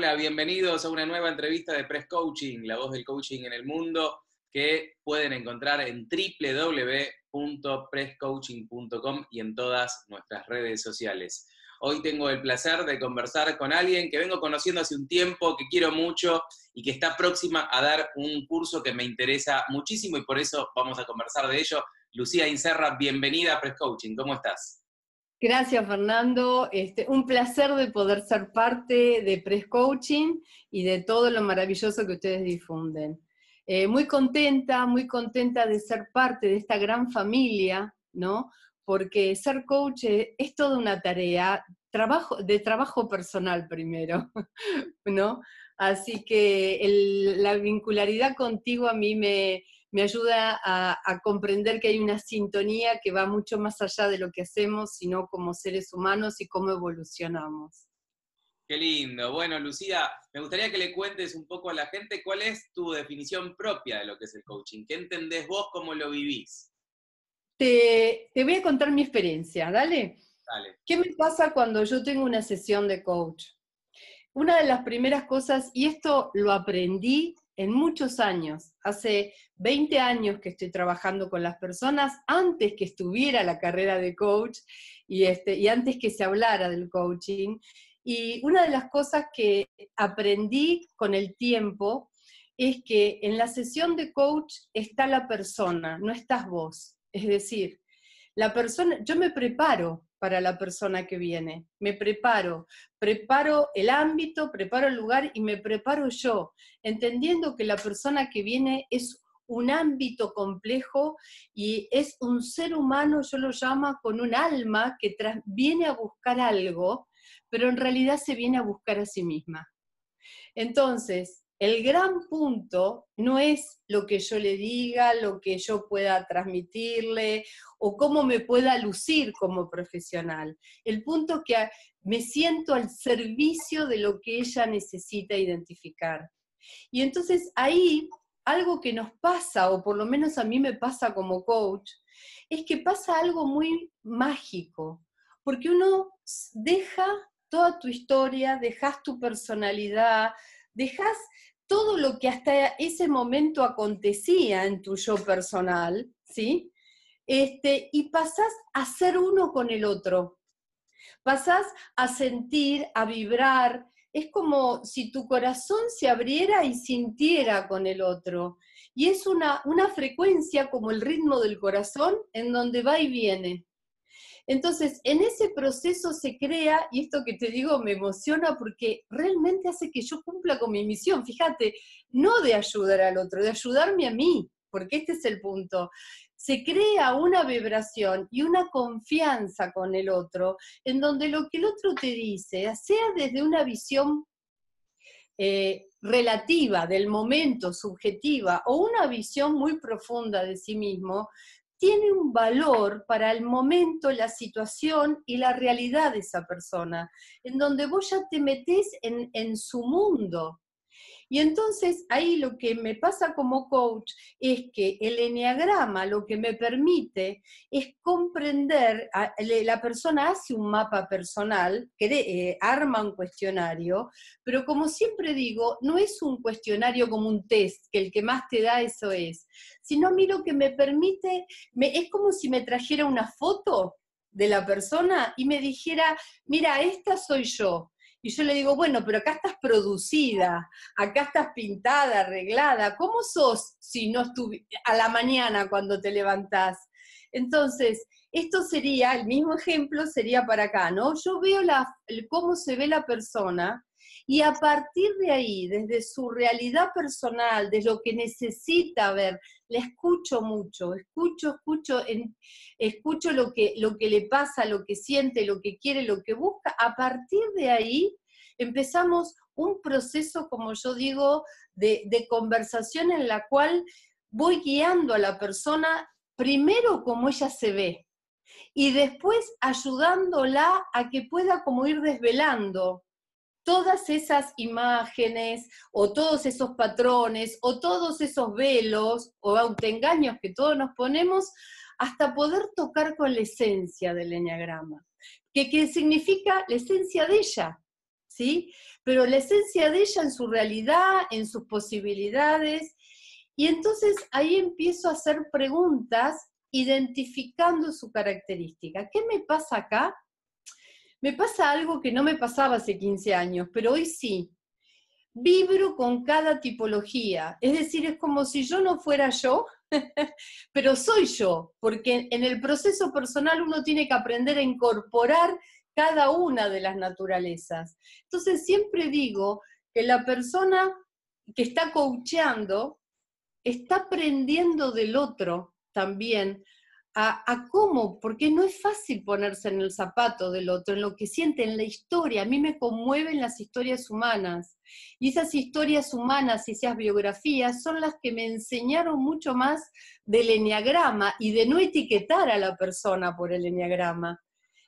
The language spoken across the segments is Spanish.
Hola, bienvenidos a una nueva entrevista de Press Coaching, la voz del coaching en el mundo, que pueden encontrar en www.presscoaching.com y en todas nuestras redes sociales. Hoy tengo el placer de conversar con alguien que vengo conociendo hace un tiempo, que quiero mucho y que está próxima a dar un curso que me interesa muchísimo y por eso vamos a conversar de ello. Lucía Inserra, bienvenida a Press Coaching, ¿cómo estás? Gracias, Fernando. Un placer de poder ser parte de Press Coaching y de todo lo maravilloso que ustedes difunden. Muy contenta de ser parte de esta gran familia, ¿no? Porque ser coach es toda una tarea, de trabajo personal primero, ¿no? Así que la vincularidad contigo a mí me ayuda a comprender que hay una sintonía que va mucho más allá de lo que hacemos, sino como seres humanos y cómo evolucionamos. Qué lindo. Bueno, Lucía, me gustaría que le cuentes un poco a la gente cuál es tu definición propia de lo que es el coaching. ¿Qué entendés vos, cómo lo vivís? Te voy a contar mi experiencia, dale. Dale. ¿Qué me pasa cuando yo tengo una sesión de coach? Una de las primeras cosas, y esto lo aprendí en muchos años, hace 20 años que estoy trabajando con las personas, antes que estuviera la carrera de coach y antes que se hablara del coaching, y una de las cosas que aprendí con el tiempo es que en la sesión de coach está la persona, no estás vos. Es decir, la persona, yo me preparo para la persona que viene, preparo el ámbito, preparo el lugar y me preparo yo, entendiendo que la persona que viene es un ámbito complejo y es un ser humano, yo lo llamo, con un alma que viene a buscar algo, pero en realidad se viene a buscar a sí misma. Entonces, el gran punto no es lo que yo le diga, lo que yo pueda transmitirle o cómo me pueda lucir como profesional. El punto es que me siento al servicio de lo que ella necesita identificar. Y entonces ahí, algo que nos pasa, o por lo menos a mí me pasa como coach, es que pasa algo muy mágico, porque uno deja toda tu historia, dejas tu personalidad, dejas todo lo que hasta ese momento acontecía en tu yo personal, ¿sí? Y pasás a ser uno con el otro. Pasás a sentir, a vibrar. Es como si tu corazón se abriera y sintiera con el otro. Y es una frecuencia como el ritmo del corazón en donde va y viene. Entonces, en ese proceso se crea, y esto que te digo me emociona porque realmente hace que yo cumpla con mi misión, fíjate, no de ayudar al otro, de ayudarme a mí, porque este es el punto. Se crea una vibración y una confianza con el otro, en donde lo que el otro te dice, sea desde una visión relativa del momento, subjetiva, o una visión muy profunda de sí mismo, tiene un valor para el momento, la situación y la realidad de esa persona, en donde vos ya te metés en su mundo. Y entonces ahí lo que me pasa como coach es que el eneagrama lo que me permite es comprender, la persona hace un mapa personal, arma un cuestionario, pero como siempre digo, no es un cuestionario como un test, que el que más te da eso es, sino a mí lo que me permite, es como si me trajera una foto de la persona y me dijera, mira, esta soy yo. Y yo le digo, bueno, pero acá estás producida, acá estás pintada, arreglada, ¿cómo sos si no estuviste a la mañana cuando te levantás? Entonces, esto sería, el mismo ejemplo sería para acá, ¿no? Yo veo cómo se ve la persona y a partir de ahí, desde su realidad personal, de lo que necesita ver, le escucho mucho, escucho lo que le pasa, lo que siente, lo que quiere, lo que busca. A partir de ahí empezamos un proceso, como yo digo, de conversación en la cual voy guiando a la persona primero como ella se ve y después ayudándola a que pueda como ir desvelando todas esas imágenes, o todos esos patrones, o todos esos velos, o autoengaños que todos nos ponemos, hasta poder tocar con la esencia del eneagrama. ¿Qué significa la esencia de ella? ¿sí? Pero la esencia de ella en su realidad, en sus posibilidades, y entonces ahí empiezo a hacer preguntas identificando su característica. ¿Qué me pasa acá? Me pasa algo que no me pasaba hace 15 años, pero hoy sí. Vibro con cada tipología, es decir, es como si yo no fuera yo, pero soy yo, porque en el proceso personal uno tiene que aprender a incorporar cada una de las naturalezas. Entonces siempre digo que la persona que está coacheando está aprendiendo del otro también, a cómo, porque no es fácil ponerse en el zapato del otro, en lo que siente, en la historia. A mí me conmueven las historias humanas, y esas historias humanas y esas biografías son las que me enseñaron mucho más del eneagrama y de no etiquetar a la persona por el eneagrama.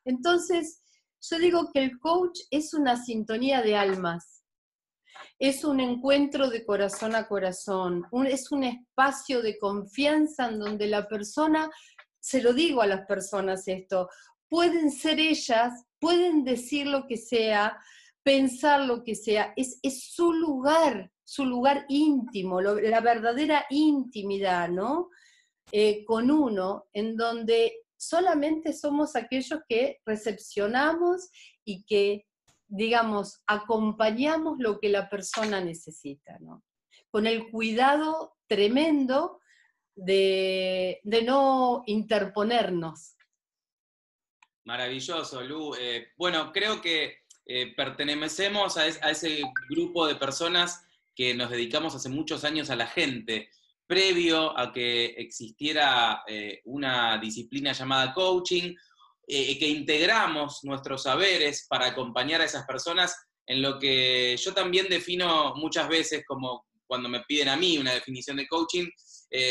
Entonces, yo digo que el coach es una sintonía de almas, es un encuentro de corazón a corazón, es un espacio de confianza en donde la persona, se lo digo a las personas esto, pueden ser ellas, pueden decir lo que sea, pensar lo que sea, es su lugar íntimo, la verdadera intimidad, ¿no? Con uno, en donde solamente somos aquellos que recepcionamos y que, digamos, acompañamos lo que la persona necesita, ¿no? Con el cuidado tremendo de no interponernos. Maravilloso, Lu. Bueno, creo que pertenecemos a ese grupo de personas que nos dedicamos hace muchos años a la gente, previo a que existiera una disciplina llamada coaching, que integramos nuestros saberes para acompañar a esas personas en lo que yo también defino muchas veces como cuando me piden a mí una definición de coaching,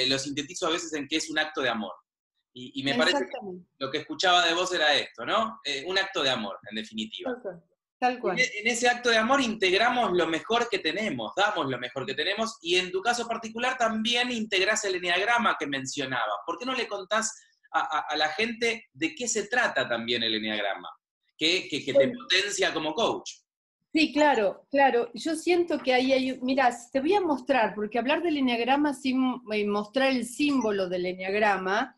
lo sintetizo a veces en que es un acto de amor. Y me parece que lo que escuchaba de vos era esto, ¿no? Un acto de amor, en definitiva. Tal cual. En ese acto de amor integramos lo mejor que tenemos, damos lo mejor que tenemos, y en tu caso particular también integrás el eneagrama que mencionaba. ¿Por qué no le contás a la gente de qué se trata también el eneagrama? Que te potencia como coach. Sí, claro, claro. Yo siento que ahí hay, mira, te voy a mostrar, porque hablar del eneagrama sin mostrar el símbolo del eneagrama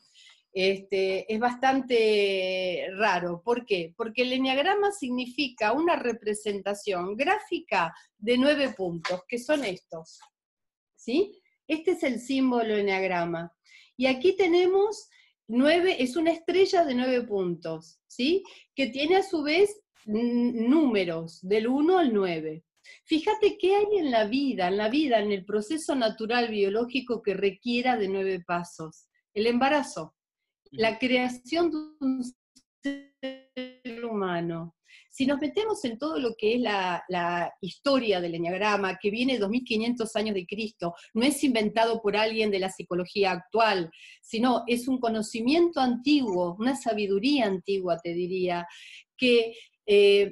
es bastante raro. ¿Por qué? Porque el eneagrama significa una representación gráfica de 9 puntos, que son estos, ¿sí? Este es el símbolo eneagrama. Y aquí tenemos 9, es una estrella de 9 puntos, ¿sí? Que tiene a su vez números, del 1 al 9. Fíjate qué hay en la vida, en el proceso natural biológico que requiera de 9 pasos. El embarazo, la creación de un ser humano. Si nos metemos en todo lo que es la historia del eneagrama, que viene de 2500 años de Cristo, no es inventado por alguien de la psicología actual, sino es un conocimiento antiguo, una sabiduría antigua, te diría, que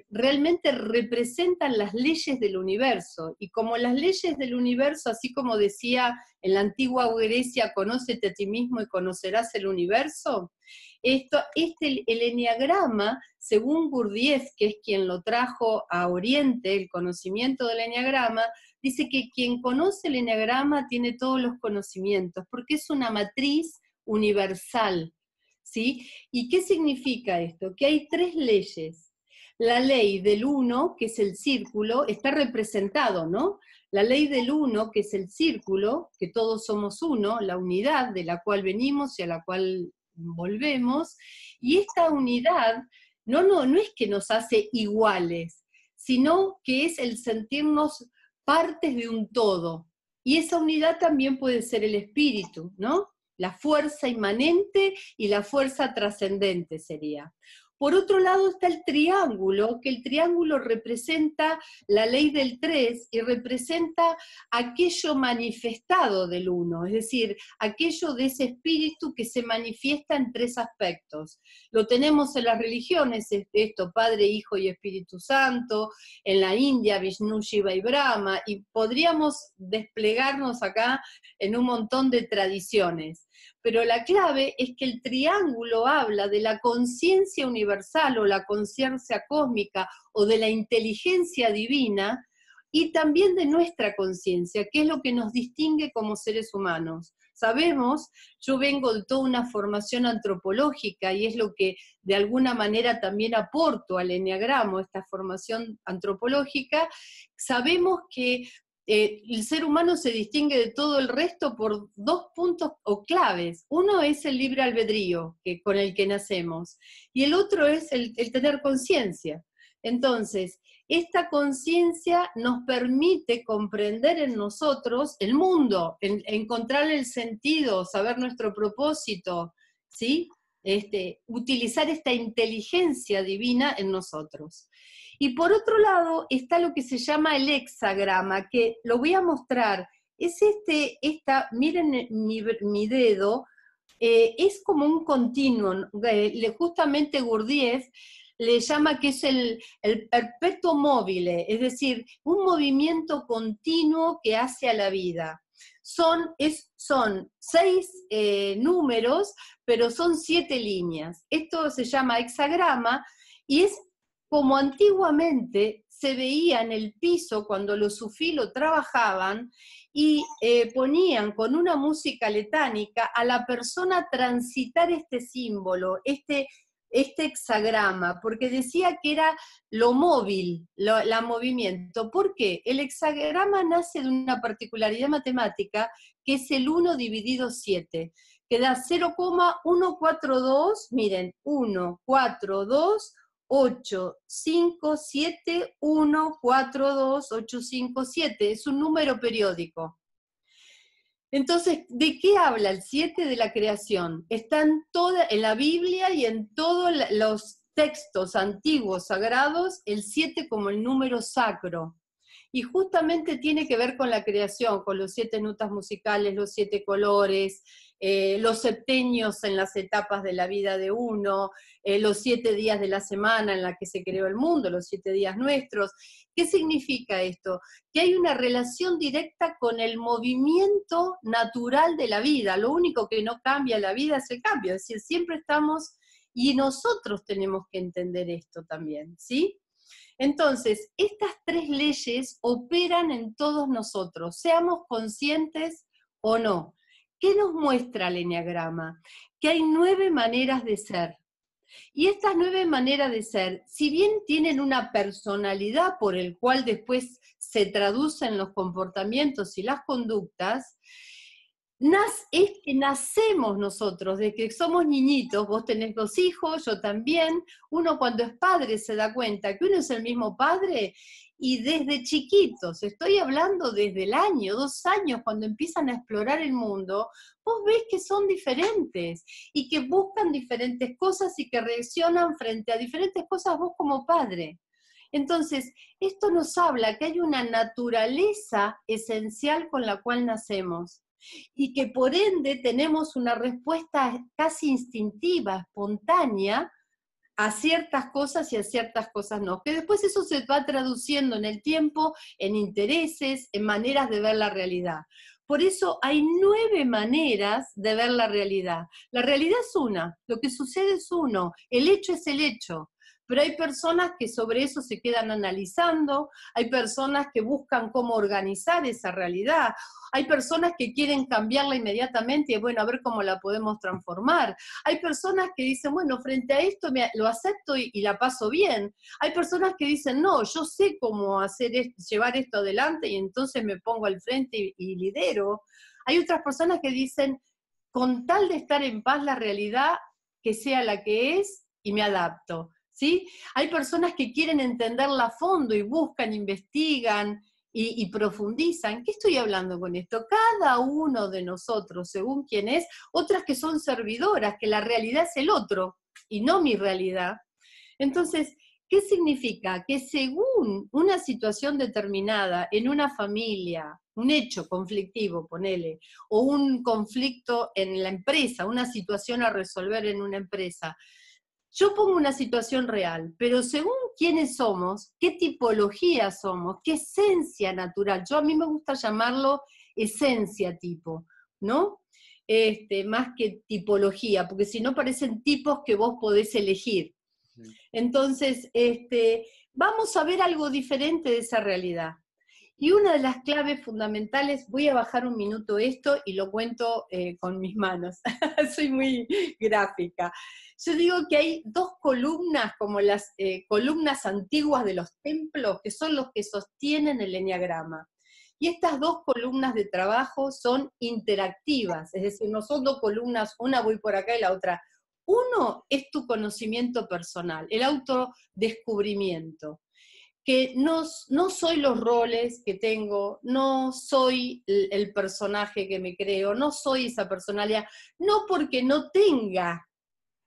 realmente representan las leyes del universo, y como las leyes del universo, así como decía en la antigua Grecia, conócete a ti mismo y conocerás el universo, el eneagrama, según Gurdjieff, que es quien lo trajo a Oriente, el conocimiento del eneagrama, dice que quien conoce el eneagrama tiene todos los conocimientos, porque es una matriz universal, ¿sí? ¿Y qué significa esto? Que hay 3 leyes. La ley del 1, que es el círculo, está representado, ¿no? La ley del 1, que es el círculo, que todos somos uno, la unidad de la cual venimos y a la cual volvemos, y esta unidad no es que nos hace iguales, sino que es el sentirnos partes de un todo. Y esa unidad también puede ser el espíritu, ¿no? La fuerza inmanente y la fuerza trascendente sería. Por otro lado está el triángulo, que el triángulo representa la ley del 3 y representa aquello manifestado del 1, es decir, aquello de ese espíritu que se manifiesta en 3 aspectos. Lo tenemos en las religiones, esto, Padre, Hijo y Espíritu Santo, en la India, Vishnu, Shiva y Brahma, y podríamos desplegarnos acá en un montón de tradiciones. pero la clave es que el triángulo habla de la conciencia universal o la conciencia cósmica o de la inteligencia divina y también de nuestra conciencia, que es lo que nos distingue como seres humanos. Sabemos, yo vengo de toda una formación antropológica y es lo que de alguna manera también aporto al eneagrama, esta formación antropológica. Sabemos que el ser humano se distingue de todo el resto por dos puntos o claves. Uno es el libre albedrío con el que nacemos, y el otro es el tener conciencia. Entonces, esta conciencia nos permite comprender en nosotros el mundo, encontrar el sentido, saber nuestro propósito, ¿sí? Utilizar esta inteligencia divina en nosotros. Y por otro lado está lo que se llama el hexagrama, que lo voy a mostrar. Es miren mi dedo, es como un continuum. Justamente Gurdjieff le llama que es el perpetuo móvil, es decir, un movimiento continuo que hace a la vida. Son 6 números, pero son 7 líneas. Esto se llama hexagrama y es como antiguamente se veía en el piso cuando los sufí lo trabajaban y ponían con una música letánica a la persona transitar este símbolo, este hexagrama, porque decía que era lo móvil, el movimiento. ¿Por qué? El hexagrama nace de una particularidad matemática que es el 1 dividido 7, que da 0,142, miren, 1, 4, 2, 8, 5, 7, 1, 4, 2, 8, 5, 7, es un número periódico. Entonces, ¿de qué habla el 7? De la creación. Está en la Biblia y en todos los textos antiguos sagrados, el 7 como el número sacro. Y justamente tiene que ver con la creación, con los 7 notas musicales, los 7 colores, los septenios en las etapas de la vida de uno, los 7 días de la semana en la que se creó el mundo, los 7 días nuestros. ¿Qué significa esto? Que hay una relación directa con el movimiento natural de la vida. Lo único que no cambia la vida es el cambio, es decir, siempre estamos, y nosotros tenemos que entender esto también, ¿sí? Entonces, estas 3 leyes operan en todos nosotros, seamos conscientes o no. ¿Qué nos muestra el eneagrama? Que hay 9 maneras de ser. Y estas 9 maneras de ser, si bien tienen una personalidad por el cual después se traducen los comportamientos y las conductas, es que nacemos nosotros, de que somos niñitos, vos tenés 2 hijos, yo también, uno cuando es padre se da cuenta que uno es el mismo padre, y desde chiquitos, estoy hablando desde el año, 2 años, cuando empiezan a explorar el mundo, vos ves que son diferentes, y que buscan diferentes cosas y que reaccionan frente a diferentes cosas vos como padre. Entonces, esto nos habla que hay una naturaleza esencial con la cual nacemos, y que por ende tenemos una respuesta casi instintiva, espontánea, a ciertas cosas y a ciertas cosas no, que después eso se va traduciendo en el tiempo, en intereses, en maneras de ver la realidad. Por eso hay 9 maneras de ver la realidad. La realidad es una, lo que sucede es uno, el hecho es el hecho. Pero hay personas que sobre eso se quedan analizando, hay personas que buscan cómo organizar esa realidad, hay personas que quieren cambiarla inmediatamente y bueno, a ver cómo la podemos transformar. Hay personas que dicen, bueno, frente a esto lo acepto y la paso bien. Hay personas que dicen, no, yo sé cómo llevar esto adelante y entonces me pongo al frente y lidero. Hay otras personas que dicen, con tal de estar en paz la realidad, que sea la que es, y me adapto. ¿Sí? Hay personas que quieren entenderla a fondo y buscan, investigan y profundizan. ¿Qué estoy hablando con esto? Cada uno de nosotros, según quién es, otras que son servidoras, que la realidad es el otro y no mi realidad. Entonces, ¿qué significa? Que según una situación determinada en una familia, un hecho conflictivo, ponele, o un conflicto en la empresa, una situación a resolver en una empresa, yo pongo una situación real, pero según quiénes somos, qué tipología somos, qué esencia natural, a mí me gusta llamarlo esencia tipo, ¿no? más que tipología, porque si no parecen tipos que vos podés elegir. Entonces, vamos a ver algo diferente de esa realidad. Y una de las claves fundamentales, voy a bajar un minuto esto y lo cuento con mis manos, soy muy gráfica. Yo digo que hay dos columnas, como las columnas antiguas de los templos, que son los que sostienen el eneagrama. Y estas dos columnas de trabajo son interactivas, es decir, no son dos columnas, una voy por acá y la otra. Uno es tu conocimiento personal, el autodescubrimiento, que no soy los roles que tengo, no soy el personaje que me creo, no soy esa personalidad, no porque no tenga,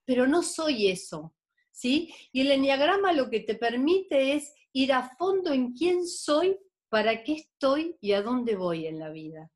pero no soy eso, ¿sí? Y el eneagrama lo que te permite es ir a fondo en quién soy, para qué estoy y a dónde voy en la vida.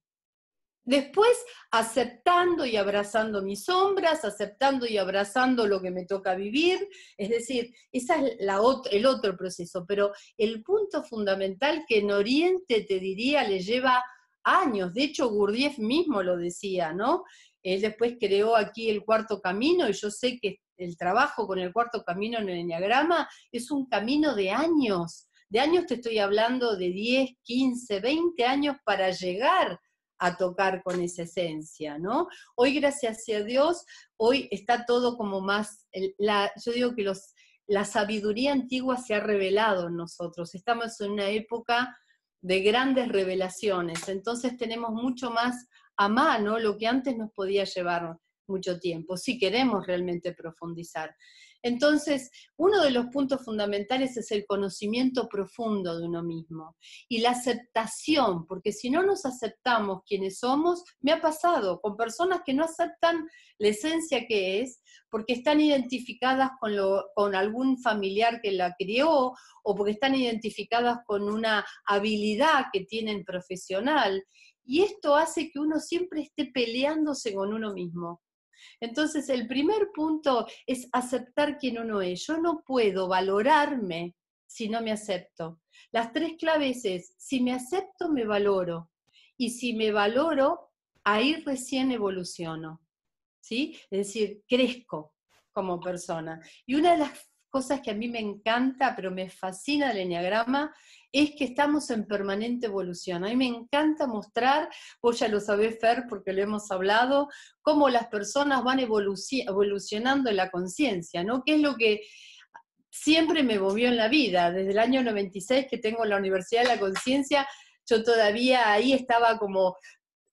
Después, aceptando y abrazando mis sombras, aceptando y abrazando lo que me toca vivir, es decir, ese es el otro proceso, pero el punto fundamental que en Oriente, te diría, le lleva años, de hecho Gurdjieff mismo lo decía, ¿no? Él después creó aquí el cuarto camino, y yo sé que el trabajo con el cuarto camino en el eneagrama es un camino de años te estoy hablando de 10, 15, 20 años para llegar a tocar con esa esencia, ¿no? Hoy, gracias a Dios, hoy está todo como más, yo digo que la sabiduría antigua se ha revelado en nosotros, estamos en una época de grandes revelaciones, entonces tenemos mucho más a mano lo que antes nos podía llevar mucho tiempo, si queremos realmente profundizar. Entonces, uno de los puntos fundamentales es el conocimiento profundo de uno mismo y la aceptación, porque si no nos aceptamos quienes somos, me ha pasado con personas que no aceptan la esencia que es, porque están identificadas con algún familiar que la crió, o porque están identificadas con una habilidad que tienen profesional, y esto hace que uno siempre esté peleándose con uno mismo. Entonces, el primer punto es aceptar quién uno es. Yo no puedo valorarme si no me acepto. Las tres claves es, si me acepto, me valoro. Y si me valoro, ahí recién evoluciono, ¿sí? Es decir, crezco como persona. Y una de las cosas que a mí me encanta, pero me fascina del eneagrama, es que estamos en permanente evolución. A mí me encanta mostrar, vos ya lo sabés, Fer, porque lo hemos hablado, cómo las personas van evolucionando en la conciencia, ¿no? Que es lo que siempre me movió en la vida. Desde el año 96 que tengo la Universidad de la Conciencia, yo todavía ahí estaba como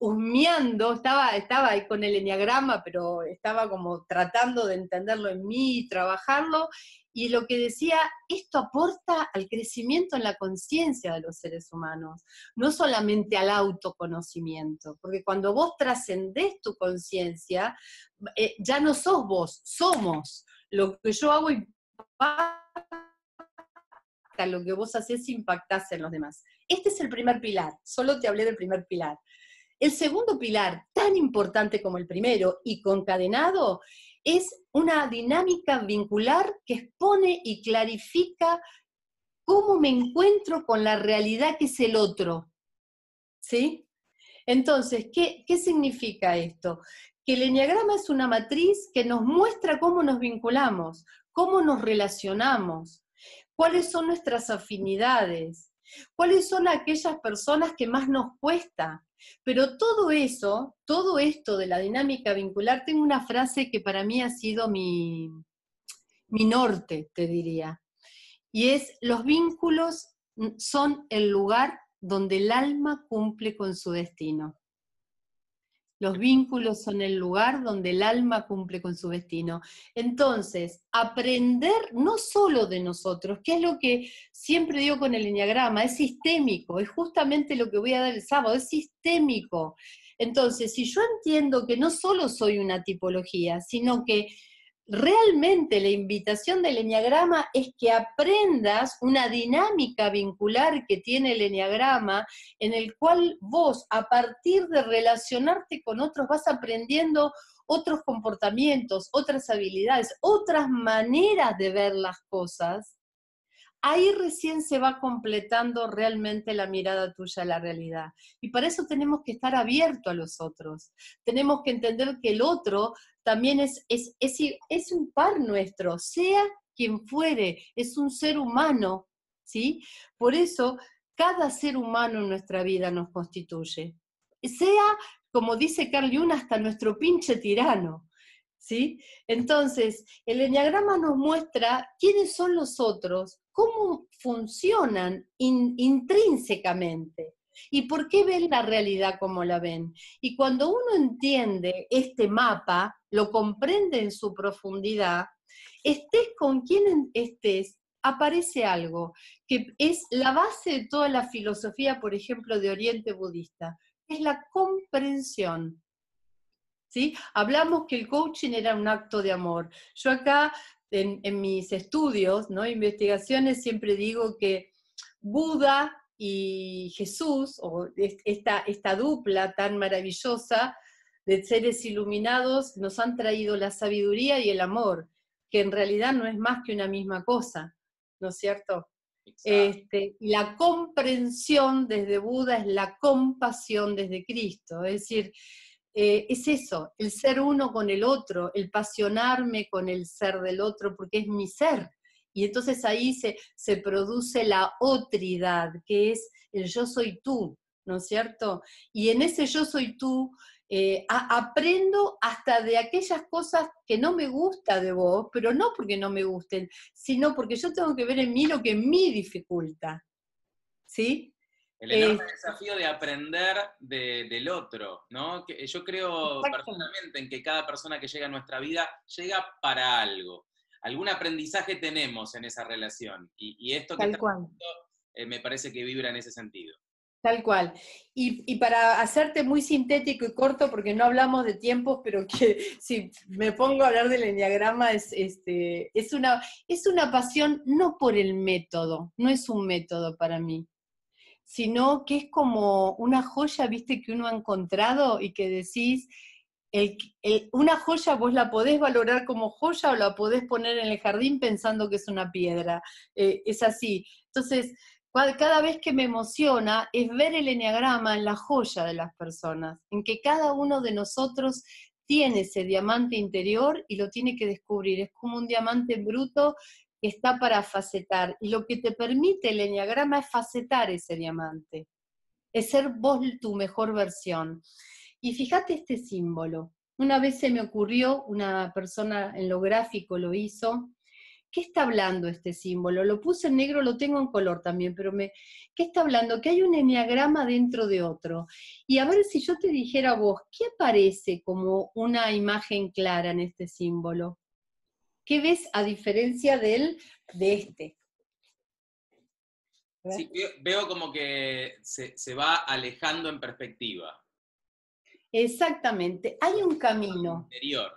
husmeando, estaba ahí con el eneagrama, pero estaba como tratando de entenderlo en mí y trabajarlo, y lo que decía, esto aporta al crecimiento en la conciencia de los seres humanos, no solamente al autoconocimiento, porque cuando vos trascendés tu conciencia, ya no sos vos, somos. Lo que yo hago impacta, lo que vos haces impactás en los demás. Este es el primer pilar, solo te hablé del primer pilar. El segundo pilar, tan importante como el primero y concadenado, es una dinámica vincular que expone y clarifica cómo me encuentro con la realidad que es el otro, ¿sí? Entonces, ¿qué significa esto? Que el eneagrama es una matriz que nos muestra cómo nos vinculamos, cómo nos relacionamos, cuáles son nuestras afinidades, cuáles son aquellas personas que más nos cuesta. Pero todo eso, todo esto de la dinámica vincular, tengo una frase que para mí ha sido mi norte, te diría, y es: los vínculos son el lugar donde el alma cumple con su destino. Los vínculos son el lugar donde el alma cumple con su destino. Entonces, aprender no solo de nosotros, que es lo que siempre digo con el eneagrama, es sistémico, es justamente lo que voy a dar el sábado, es sistémico. Entonces, si yo entiendo que no solo soy una tipología, sino que realmente la invitación del eneagrama es que aprendas una dinámica vincular que tiene el eneagrama, en el cual vos, a partir de relacionarte con otros, vas aprendiendo otros comportamientos, otras habilidades, otras maneras de ver las cosas, ahí recién se va completando realmente la mirada tuya a la realidad. Y para eso tenemos que estar abiertos a los otros. Tenemos que entender que el otro también es un par nuestro, sea quien fuere, es un ser humano, ¿sí? Por eso, cada ser humano en nuestra vida nos constituye. Sea, como dice Carl Jung, hasta nuestro pinche tirano, ¿sí? Entonces, el eneagrama nos muestra quiénes son los otros, cómo funcionan intrínsecamente y por qué ven la realidad como la ven. Y cuando uno entiende este mapa, lo comprende en su profundidad, estés con quien estés, aparece algo que es la base de toda la filosofía, por ejemplo, de Oriente Budista, es la comprensión. ¿Sí? Hablamos que el coaching era un acto de amor. Yo acá, en mis estudios, ¿no? Investigaciones, siempre digo que Buda y Jesús, o esta dupla tan maravillosa de seres iluminados, nos han traído la sabiduría y el amor, que en realidad no es más que una misma cosa, ¿no es cierto? Y la comprensión desde Buda es la compasión desde Cristo, es decir, es eso, el ser uno con el otro, el pasionarme con el ser del otro, porque es mi ser. Y entonces ahí se produce la otridad, que es el yo soy tú, ¿no es cierto? Y en ese yo soy tú, aprendo hasta de aquellas cosas que no me gusta de vos, pero no porque no me gusten, sino porque yo tengo que ver en mí lo que me dificulta, ¿sí? El enorme desafío de aprender del otro, ¿no? Que yo creo personalmente en que cada persona que llega a nuestra vida llega para algo. Algún aprendizaje tenemos en esa relación. Y esto que está me parece que vibra en ese sentido. Tal cual. Y para hacerte muy sintético y corto, porque no hablamos de tiempos, pero que si me pongo a hablar del eneagrama, es una pasión no por el método, no es un método para mí, sino que es como una joya, viste, que uno ha encontrado y que decís, una joya vos la podés valorar como joya o la podés poner en el jardín pensando que es una piedra. Es así. Entonces, cada vez que me emociona es ver el eneagrama en la joya de las personas, en que cada uno de nosotros tiene ese diamante interior y lo tiene que descubrir. Es como un diamante bruto que está para facetar. Y lo que te permite el eneagrama es facetar ese diamante. Es ser vos tu mejor versión. Y fíjate este símbolo. Una vez se me ocurrió, una persona en lo gráfico lo hizo. ¿Qué está hablando este símbolo? Lo puse en negro, lo tengo en color también, pero ¿qué está hablando? Que hay un eneagrama dentro de otro. Y a ver si yo te dijera a vos, ¿qué aparece como una imagen clara en este símbolo? ¿Qué ves a diferencia de este? Sí, veo como que se va alejando en perspectiva. Exactamente, hay un camino. Interior.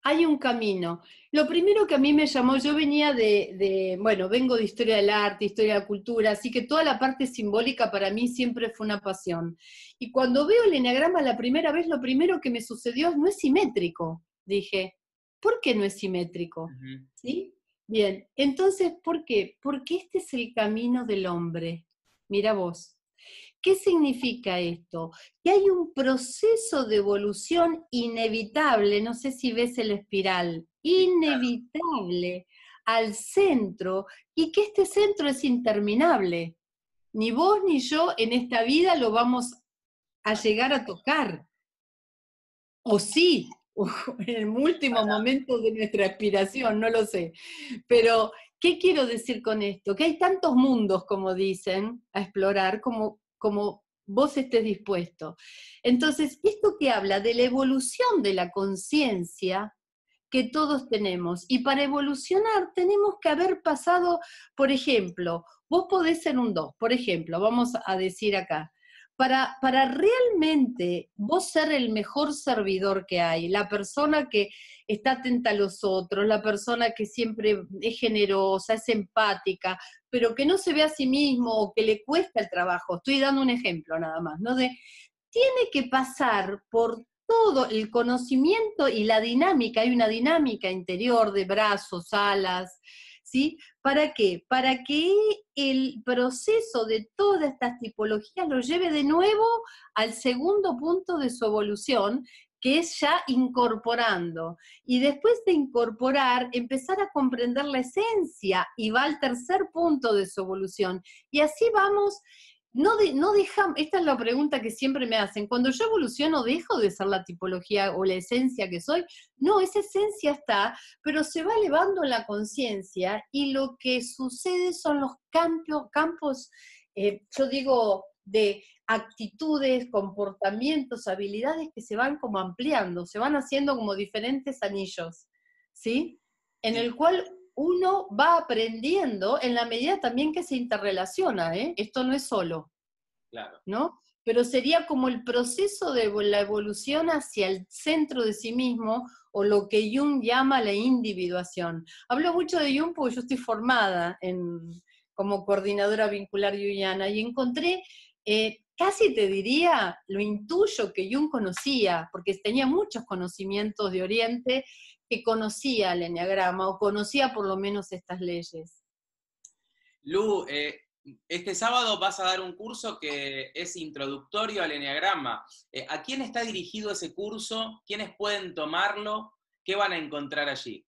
Hay un camino. Lo primero que a mí me llamó, yo venía vengo de historia del arte, historia de la cultura, así que toda la parte simbólica para mí siempre fue una pasión. Y cuando veo el eneagrama la primera vez, lo primero que me sucedió es no es simétrico. Dije, ¿por qué no es simétrico? ¿Sí? Bien, entonces, ¿por qué? Porque este es el camino del hombre. Mira vos. ¿Qué significa esto? Que hay un proceso de evolución inevitable, no sé si ves el espiral, inevitable al centro, y que este centro es interminable. Ni vos ni yo en esta vida lo vamos a llegar a tocar. O sí, en el último momento de nuestra aspiración, no lo sé. Pero, ¿qué quiero decir con esto? Que hay tantos mundos, como dicen, a explorar, como vos estés dispuesto. Entonces, esto que habla de la evolución de la conciencia que todos tenemos. Y para evolucionar tenemos que haber pasado, por ejemplo, vos podés ser un 2, por ejemplo, vamos a decir acá, para realmente vos ser el mejor servidor que hay, la persona que está atenta a los otros, la persona que siempre es generosa, es empática, pero que no se ve a sí mismo o que le cuesta el trabajo, estoy dando un ejemplo nada más, ¿no? Tiene que pasar por todo el conocimiento y la dinámica, hay una dinámica interior de brazos, alas, ¿sí? ¿Para qué? Para que el proceso de todas estas tipologías lo lleve de nuevo al segundo punto de su evolución, que es ya incorporando. Y después de incorporar, empezar a comprender la esencia, y va al tercer punto de su evolución. Y así vamos. No dejamos, esta es la pregunta que siempre me hacen, cuando yo evoluciono, ¿dejo de ser la tipología o la esencia que soy? No, esa esencia está, pero se va elevando en la conciencia, y lo que sucede son los campos, yo digo, de actitudes, comportamientos, habilidades que se van como ampliando, se van haciendo como diferentes anillos, ¿sí? En el cual uno va aprendiendo en la medida también que se interrelaciona, ¿eh? Esto no es solo, Claro. ¿no? Pero sería como el proceso de la evolución hacia el centro de sí mismo, o lo que Jung llama la individuación. Hablo mucho de Jung porque yo estoy formada como coordinadora vincular junguiana, y encontré, casi te diría, lo intuyo que Jung conocía, porque tenía muchos conocimientos de Oriente, que conocía el eneagrama, o conocía por lo menos estas leyes. Lu, este sábado vas a dar un curso que es introductorio al eneagrama. ¿A quién está dirigido ese curso? ¿Quiénes pueden tomarlo? ¿Qué van a encontrar allí?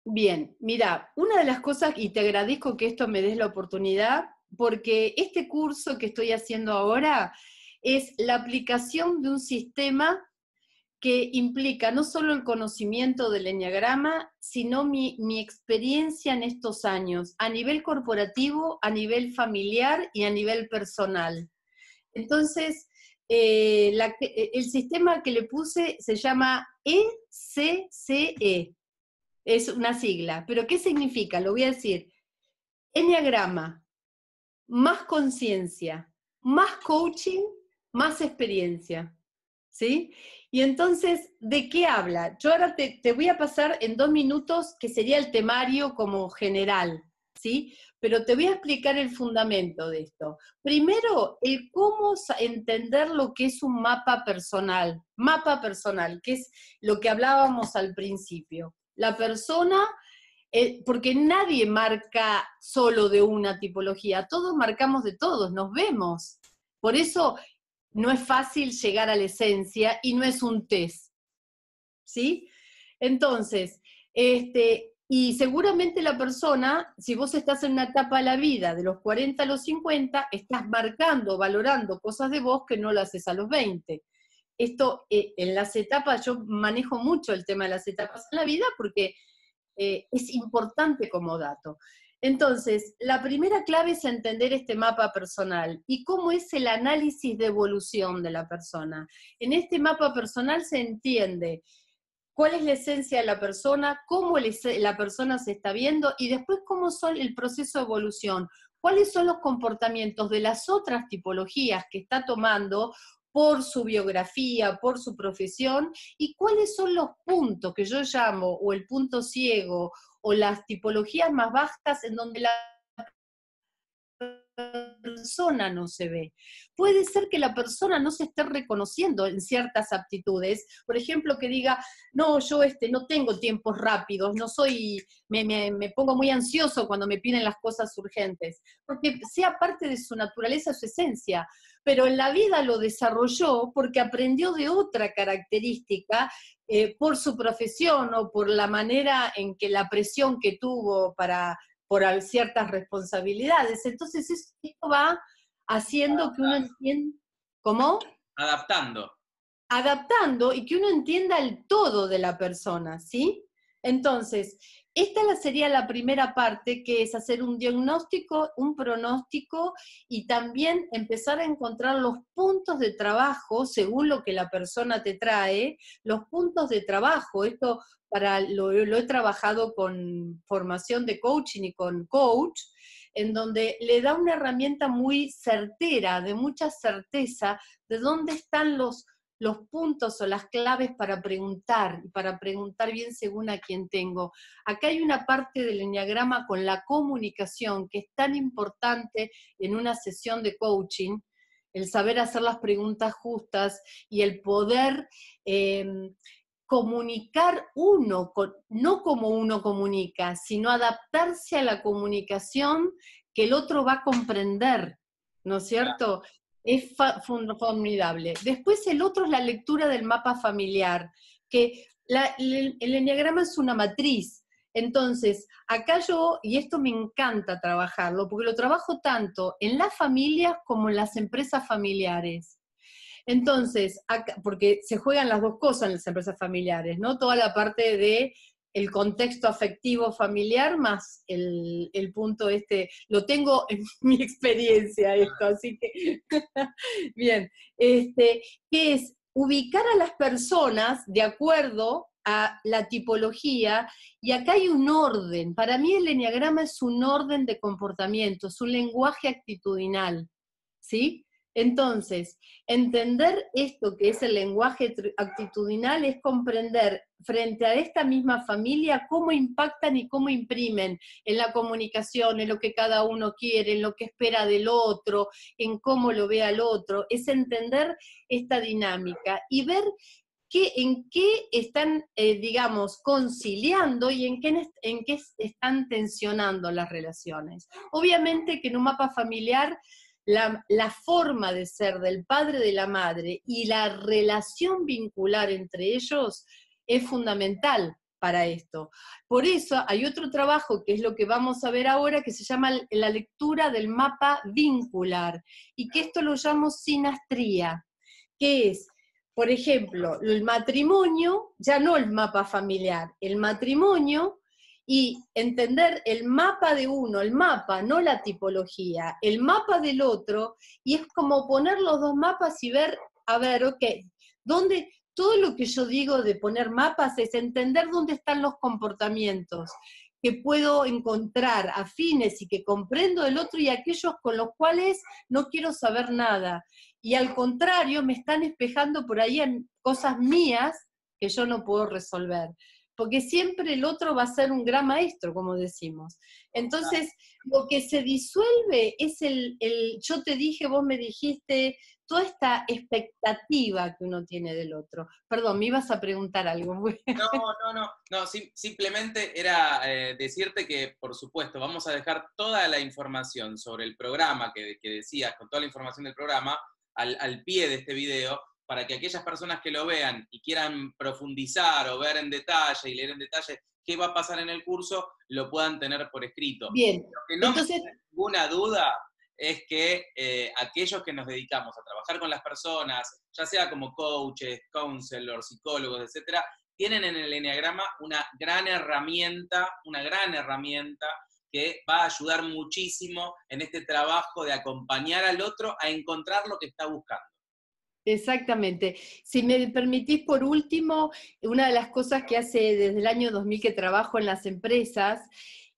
Bien, mira, una de las cosas, y te agradezco que esto me des la oportunidad, porque este curso que estoy haciendo ahora es la aplicación de un sistema que implica no solo el conocimiento del eneagrama, sino mi experiencia en estos años, a nivel corporativo, a nivel familiar y a nivel personal. Entonces, el sistema que le puse se llama ECCE, es una sigla, pero ¿qué significa? Lo voy a decir: eneagrama, más conciencia, más coaching, más experiencia. ¿Sí? Y entonces, ¿de qué habla? Yo ahora te voy a pasar en 2 minutos, que sería el temario como general, ¿sí? Pero te voy a explicar el fundamento de esto. Primero, el cómo entender lo que es un mapa personal, que es lo que hablábamos al principio. La persona, porque nadie marca solo de una tipología, todos marcamos de todos, nos vemos. Por eso no es fácil llegar a la esencia y no es un test, ¿sí? Entonces, y seguramente la persona, si vos estás en una etapa de la vida, de los 40 a los 50, estás marcando, valorando cosas de vos que no lo haces a los 20. Esto, en las etapas, yo manejo mucho el tema de las etapas en la vida, porque es importante como dato. Entonces, la primera clave es entender este mapa personal y cómo es el análisis de evolución de la persona. En este mapa personal se entiende cuál es la esencia de la persona, cómo la persona se está viendo, y después cómo son el proceso de evolución, cuáles son los comportamientos de las otras tipologías que está tomando por su biografía, por su profesión, y cuáles son los puntos que yo llamo, o el punto ciego, o las tipologías más bajas en donde la persona no se ve. Puede ser que la persona no se esté reconociendo en ciertas aptitudes, por ejemplo, que diga: no, yo no tengo tiempos rápidos, no soy, me pongo muy ansioso cuando me piden las cosas urgentes, porque sea parte de su naturaleza, su esencia, pero en la vida lo desarrolló porque aprendió de otra característica, por su profesión o por la manera en que la presión que tuvo por ciertas responsabilidades. Entonces esto va haciendo que uno entienda, ¿cómo? Adaptando. Adaptando, y que uno entienda el todo de la persona, ¿sí? Entonces, esta sería la primera parte, que es hacer un diagnóstico, un pronóstico, y también empezar a encontrar los puntos de trabajo, según lo que la persona te trae, los puntos de trabajo. Esto lo he trabajado con formación de coaching y con coach, en donde le da una herramienta muy certera, de mucha certeza, de dónde están los puntos o las claves para preguntar, y para preguntar bien según a quién tengo. Acá hay una parte del eneagrama con la comunicación, que es tan importante en una sesión de coaching, el saber hacer las preguntas justas y el poder comunicar uno, no como uno comunica, sino adaptarse a la comunicación que el otro va a comprender, ¿no es cierto? Es formidable. Después el otro es la lectura del mapa familiar, que el enneagrama es una matriz. Entonces, acá yo, y esto me encanta trabajarlo, porque lo trabajo tanto en las familias como en las empresas familiares. Entonces, acá, porque se juegan las dos cosas en las empresas familiares, ¿no? Toda la parte de el contexto afectivo familiar más el punto este, lo tengo en mi experiencia esto, así que, bien, que es ubicar a las personas de acuerdo a la tipología, y acá hay un orden. Para mí el enneagrama es un orden de comportamiento, es un lenguaje actitudinal, ¿sí? Entonces, entender esto que es el lenguaje actitudinal es comprender frente a esta misma familia cómo impactan y cómo imprimen en la comunicación, en lo que cada uno quiere, en lo que espera del otro, en cómo lo ve al otro, es entender esta dinámica y ver en qué están, digamos, conciliando y en qué están tensionando las relaciones. Obviamente que en un mapa familiar la forma de ser del padre y de la madre y la relación vincular entre ellos es fundamental para esto. Por eso hay otro trabajo, que es lo que vamos a ver ahora, que se llama la lectura del mapa vincular, y que esto lo llamo sinastría, que es, por ejemplo, el matrimonio, ya no el mapa familiar, el matrimonio, y entender el mapa de uno, el mapa, no la tipología, el mapa del otro, y es como poner los dos mapas y ver, a ver, ok, ¿dónde? Todo lo que yo digo de poner mapas es entender dónde están los comportamientos que puedo encontrar afines y que comprendo del otro, y aquellos con los cuales no quiero saber nada. Y al contrario, me están espejando por ahí en cosas mías que yo no puedo resolver. Porque siempre el otro va a ser un gran maestro, como decimos. Entonces, lo que se disuelve es yo te dije, vos me dijiste, toda esta expectativa que uno tiene del otro. Perdón, me ibas a preguntar algo. No, simplemente era decirte que, por supuesto, vamos a dejar toda la información sobre el programa que decías, con toda la información del programa, al pie de este video, para que aquellas personas que lo vean y quieran profundizar o ver en detalle y leer en detalle qué va a pasar en el curso, lo puedan tener por escrito. Bien, Lo que no entonces... me queda ninguna duda es que aquellos que nos dedicamos a trabajar con las personas, ya sea como coaches, counselors, psicólogos, etcétera, tienen en el enneagrama una gran herramienta que va a ayudar muchísimo en este trabajo de acompañar al otro a encontrar lo que está buscando. Exactamente. Si me permitís, por último, una de las cosas que hace desde el año 2000 que trabajo en las empresas,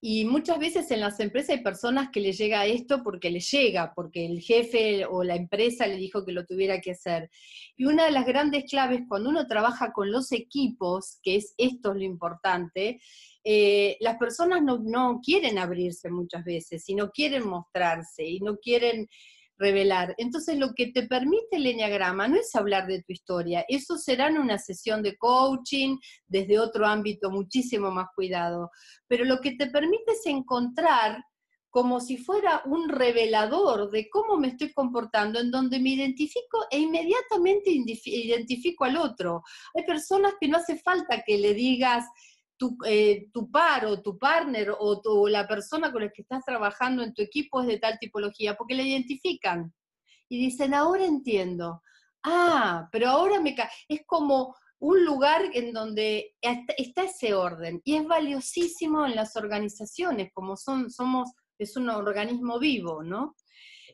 y muchas veces en las empresas hay personas que les llega esto porque les llega, porque el jefe o la empresa le dijo que lo tuviera que hacer. Y una de las grandes claves cuando uno trabaja con los equipos, que es esto lo importante, las personas no quieren abrirse muchas veces, y no quieren mostrarse, y no quieren revelar. Entonces lo que te permite el enneagrama no es hablar de tu historia, eso será en una sesión de coaching, desde otro ámbito muchísimo más cuidado, pero lo que te permite es encontrar como si fuera un revelador de cómo me estoy comportando, en donde me identifico e inmediatamente identifico al otro. Hay personas que no hace falta que le digas tu par o tu partner o la persona con la que estás trabajando en tu equipo es de tal tipología, porque la identifican y dicen, ahora entiendo. Ah, pero ahora es como un lugar en donde está ese orden, y es valiosísimo en las organizaciones, como es un organismo vivo, ¿no?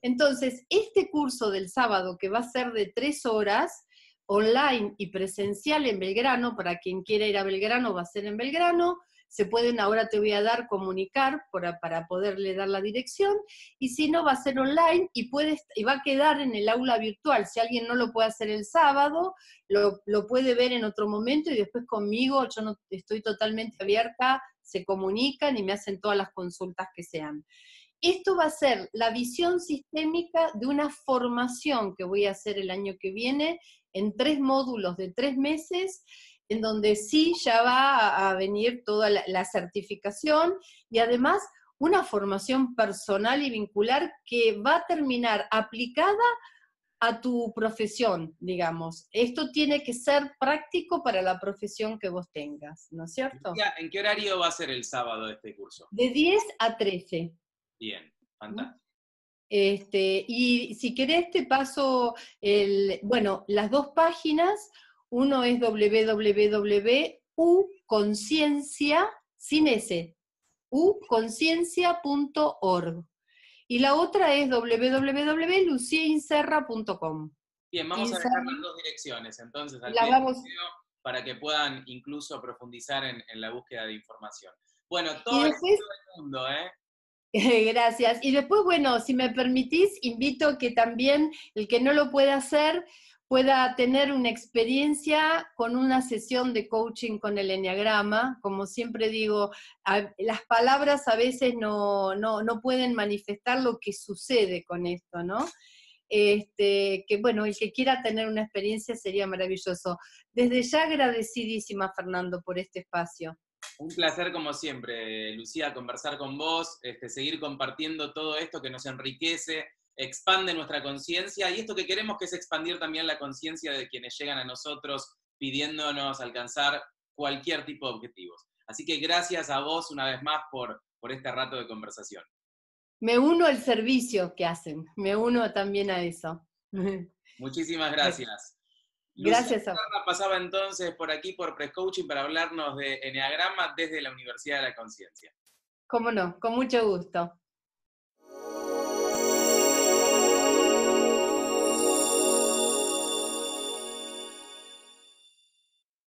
Entonces, este curso del sábado, que va a ser de 3 horas, online y presencial en Belgrano, para quien quiera ir a Belgrano va a ser en Belgrano, se pueden, ahora te voy a comunicar para poderle dar la dirección, y si no va a ser online y va a quedar en el aula virtual. Si alguien no lo puede hacer el sábado, lo puede ver en otro momento, y después conmigo, yo no estoy totalmente abierta, se comunican y me hacen todas las consultas que sean. Esto va a ser la visión sistémica de una formación que voy a hacer el año que viene en 3 módulos de 3 meses, en donde sí ya va a venir toda la certificación y además una formación personal y vincular que va a terminar aplicada a tu profesión, digamos. Esto tiene que ser práctico para la profesión que vos tengas, ¿no es cierto? Lucía, ¿en qué horario va a ser el sábado este curso? De 10 a 13. Bien, ¿Mm? fantástico. Y si querés te paso, bueno, las dos páginas, uno es www.uconciencia, sin S, uconciencia.org. Y la otra es www.luciainserra.com. Bien, vamos a dejar las dos direcciones, entonces, al La pie del vamos, video, para que puedan incluso profundizar en la búsqueda de información. Bueno, y todo el después, éxito del mundo, ¿eh? gracias. Y después, bueno, si me permitís, invito que también el que no lo pueda hacer pueda tener una experiencia con una sesión de coaching con el eneagrama. Como siempre digo, las palabras a veces no pueden manifestar lo que sucede con esto, ¿no? Que bueno, el que quiera tener una experiencia sería maravilloso. Desde ya agradecidísima, Fernando, por este espacio. Un placer como siempre, Lucía, conversar con vos, seguir compartiendo todo esto que nos enriquece, expande nuestra conciencia y esto que queremos que es expandir también la conciencia de quienes llegan a nosotros pidiéndonos alcanzar cualquier tipo de objetivos. Así que gracias a vos una vez más por este rato de conversación. Me uno al servicio que hacen, me uno también a eso. Muchísimas gracias. Lucía Gracias a Serra pasaba entonces por aquí por Press Coaching para hablarnos de Eneagrama desde la Universidad de la Conciencia. Cómo no, con mucho gusto.